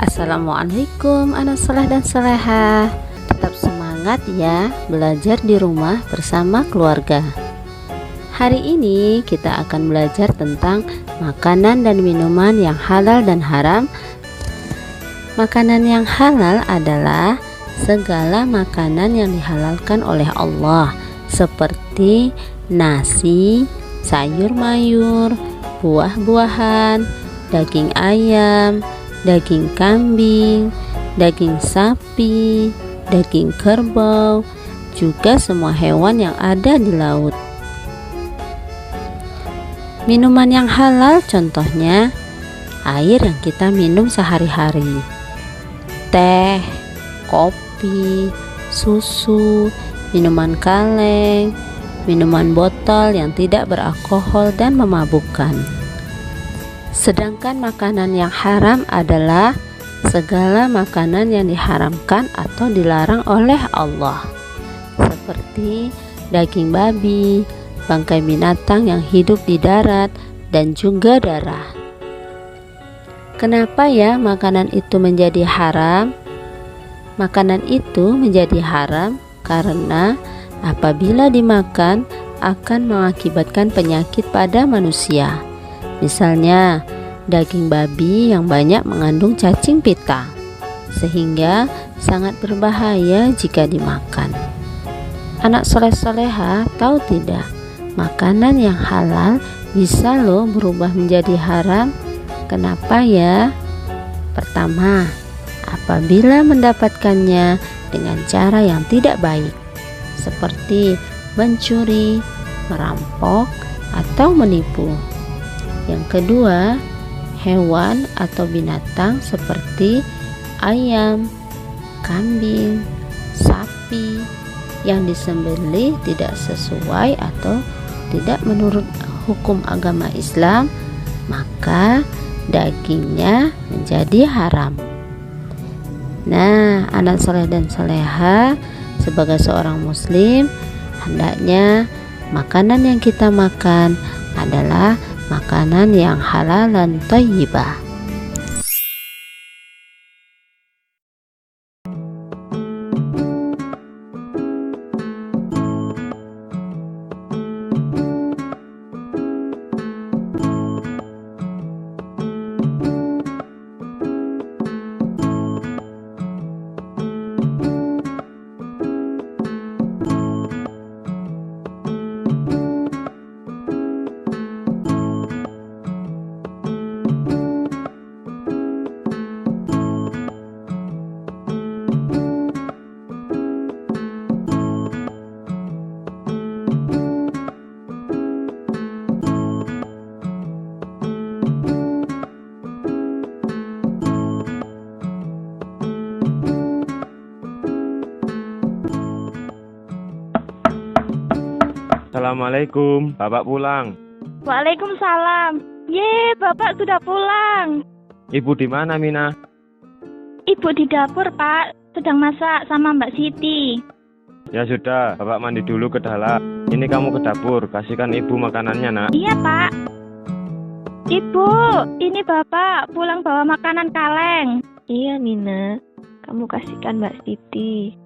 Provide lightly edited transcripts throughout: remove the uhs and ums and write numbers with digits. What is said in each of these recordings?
Assalamualaikum anak soleh dan solehah. Tetap semangat ya belajar di rumah bersama keluarga. Hari ini kita akan belajar tentang makanan dan minuman yang halal dan haram. Makanan yang halal adalah segala makanan yang dihalalkan oleh Allah, seperti nasi, sayur mayur, buah-buahan, daging ayam, daging kambing, daging sapi, daging kerbau, juga semua hewan yang ada di laut. Minuman yang halal contohnya air yang kita minum sehari-hari, teh, kopi, susu, minuman kaleng, minuman botol yang tidak beralkohol dan memabukkan. Sedangkan makanan yang haram adalah segala makanan yang diharamkan atau dilarang oleh Allah, seperti daging babi, bangkai binatang yang hidup di darat, dan juga darah. Kenapa ya makanan itu menjadi haram? Makanan itu menjadi haram karena apabila dimakan akan mengakibatkan penyakit pada manusia. Misalnya daging babi yang banyak mengandung cacing pita, sehingga sangat berbahaya jika dimakan. Anak soleh-soleha tahu tidak, makanan yang halal bisa loh berubah menjadi haram. Kenapa ya? Pertama, apabila mendapatkannya dengan cara yang tidak baik, seperti mencuri, merampok, atau menipu. Yang kedua, hewan atau binatang seperti ayam, kambing, sapi yang disembelih tidak sesuai atau tidak menurut hukum agama Islam, maka dagingnya menjadi haram. Nah, anak soleh dan soleha, sebagai seorang muslim, hendaknya makanan yang kita makan adalah makanan yang halal dan thayyibah. Assalamualaikum, Bapak pulang. Waalaikumsalam. Ye, Bapak sudah pulang. Ibu di mana, Mina? Ibu di dapur, Pak. Sedang masak sama Mbak Siti. Ya sudah, Bapak mandi dulu ke dalam. Ini kamu ke dapur, kasihkan ibu makanannya, nak. Iya, Pak. Ibu, ini Bapak pulang bawa makanan kaleng. Iya, Mina. Kamu kasihkan Mbak Siti.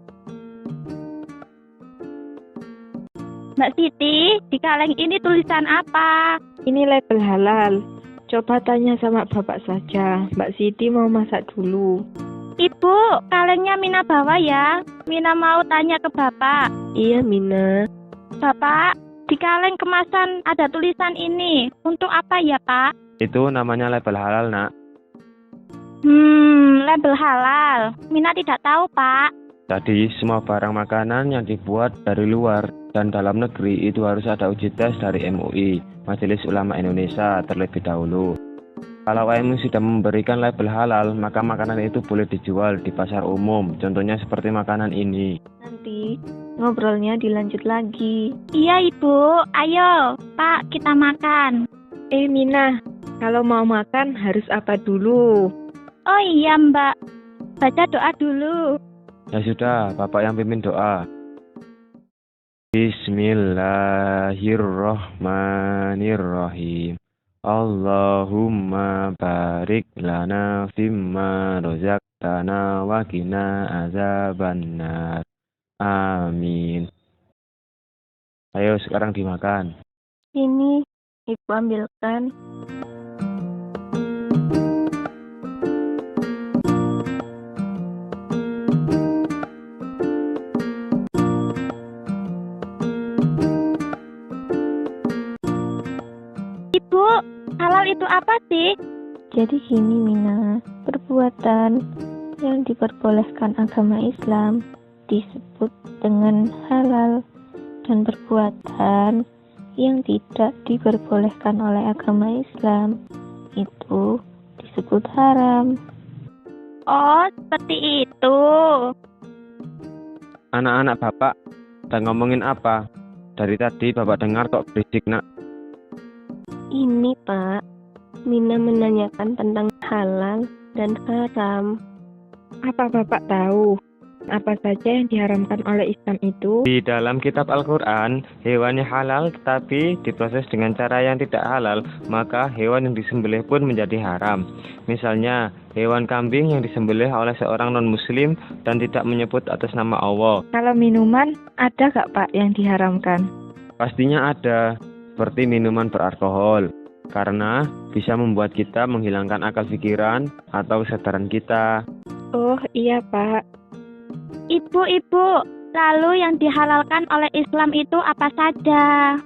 Mbak Siti, di kaleng ini tulisan apa? Ini label halal. Coba tanya sama Bapak saja. Mbak Siti mau masak dulu. Ibu, kalengnya Mina bawa ya. Mina mau tanya ke Bapak. Iya, Mina. Bapak, di kaleng kemasan ada tulisan ini. Untuk apa ya, Pak? Itu namanya label halal, nak. Label halal. Mina tidak tahu, Pak. Jadi semua barang makanan yang dibuat dari luar dan dalam negeri itu harus ada uji tes dari MUI, Majelis Ulama Indonesia, terlebih dahulu. Kalau MUI sudah memberikan label halal, maka makanan itu boleh dijual di pasar umum. Contohnya seperti makanan ini. Nanti ngobrolnya dilanjut lagi. Iya, Ibu. Ayo, Pak, kita makan. Mina, kalau mau makan harus apa dulu? Oh iya, Mbak. Baca doa dulu. Ya sudah, Bapak yang pimpin doa. Bismillahirrahmanirrahim. Allahumma barik lana fimma rozaqtana wa qina azabannar. Amin. Ayo sekarang dimakan. Ini Ibu ambilkan. Ibu, halal itu apa sih? Jadi gini Mina, perbuatan yang diperbolehkan agama Islam disebut dengan halal, dan perbuatan yang tidak diperbolehkan oleh agama Islam itu disebut haram. Oh, seperti itu. Anak-anak Bapak, sedang ngomongin apa? Dari tadi Bapak dengar kok berisik, Nak. Ini Pak, Mina menanyakan tentang halal dan haram. Apa Bapak tahu apa saja yang diharamkan oleh Islam itu? Di dalam kitab Al-Quran, hewannya halal tetapi diproses dengan cara yang tidak halal, maka hewan yang disembelih pun menjadi haram. Misalnya, hewan kambing yang disembelih oleh seorang non-muslim dan tidak menyebut atas nama Allah. Kalau minuman, ada gak Pak yang diharamkan? Pastinya ada, seperti minuman beralkohol, karena bisa membuat kita menghilangkan akal pikiran atau kesadaran kita. Oh iya Pak. Ibu, lalu yang dihalalkan oleh Islam itu apa saja?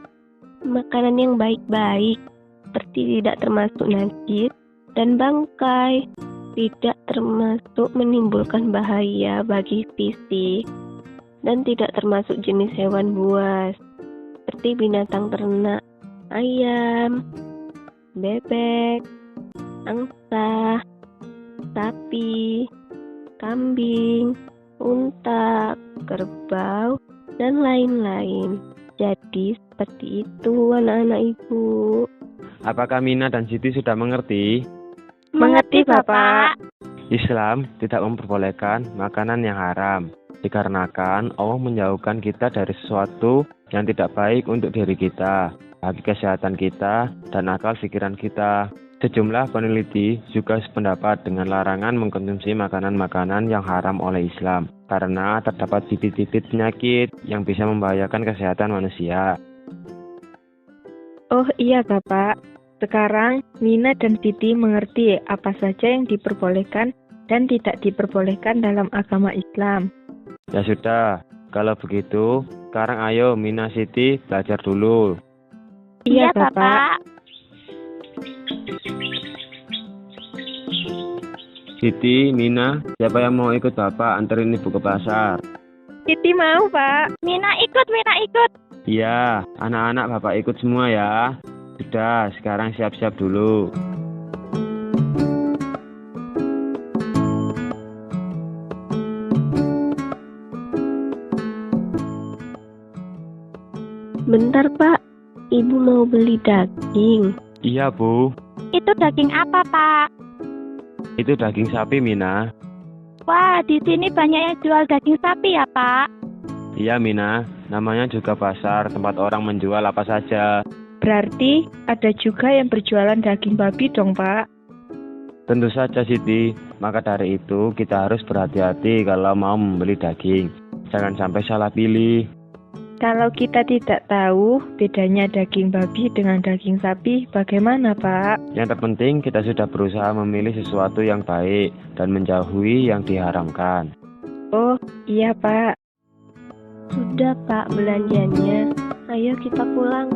Makanan yang baik-baik, seperti tidak termasuk najis dan bangkai, tidak termasuk menimbulkan bahaya bagi fisik, dan tidak termasuk jenis hewan buas, seperti binatang ternak, ayam, bebek, angsa, sapi, kambing, unta, kerbau, dan lain-lain. Jadi seperti itu anak-anak Ibu. Apakah Mina dan Siti sudah mengerti? Mengerti, Bapak. Islam tidak memperbolehkan makanan yang haram, dikarenakan Allah menjauhkan kita dari sesuatu yang tidak baik untuk diri kita, bagi kesehatan kita, dan akal pikiran kita. Sejumlah peneliti juga sependapat dengan larangan mengkonsumsi makanan-makanan yang haram oleh Islam, karena terdapat bibit-bibit penyakit yang bisa membahayakan kesehatan manusia. Oh iya Bapak, sekarang Mina dan Siti mengerti apa saja yang diperbolehkan dan tidak diperbolehkan dalam agama Islam. Ya sudah, kalau begitu, sekarang ayo Mina Siti belajar dulu. Iya, Bapak. Siti, Mina, siapa yang mau ikut Bapak anterin Ibu ke pasar? Siti mau Pak. Mina ikut. Iya, anak-anak Bapak ikut semua ya. Sudah, sekarang siap-siap dulu. Bentar Pak, Ibu mau beli daging. Iya, Bu. Itu daging apa, Pak? Itu daging sapi, Mina. Wah, di sini banyak yang jual daging sapi ya, Pak? Iya, Mina. Namanya juga pasar, tempat orang menjual apa saja. Berarti ada juga yang berjualan daging babi dong, Pak? Tentu saja, Siti. Maka dari itu, kita harus berhati-hati kalau mau membeli daging. Jangan sampai salah pilih. Kalau kita tidak tahu bedanya daging babi dengan daging sapi, bagaimana, Pak? Yang terpenting, kita sudah berusaha memilih sesuatu yang baik dan menjauhi yang diharamkan. Oh, iya, Pak. Sudah, Pak, belanjanya. Ayo kita pulang.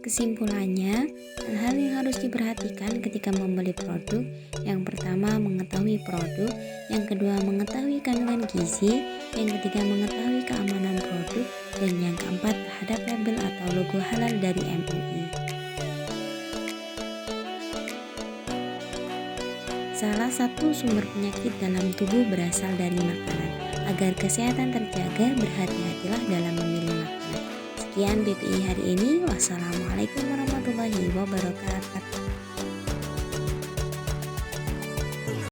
Kesimpulannya, hal-hal yang harus diperhatikan ketika membeli produk. Yang pertama, mengetahui produk. Yang kedua, mengetahui kandungan gizi. Yang ketiga, mengetahui keamanan produk. Dan yang keempat, terhadap label atau logo halal dari MUI. Salah satu sumber penyakit dalam tubuh berasal dari makanan. Agar kesehatan terjaga, berhati-hatilah dalam memilih makanan. Sekian BPI hari ini. Wassalamualaikum warahmatullahi wabarakatuh.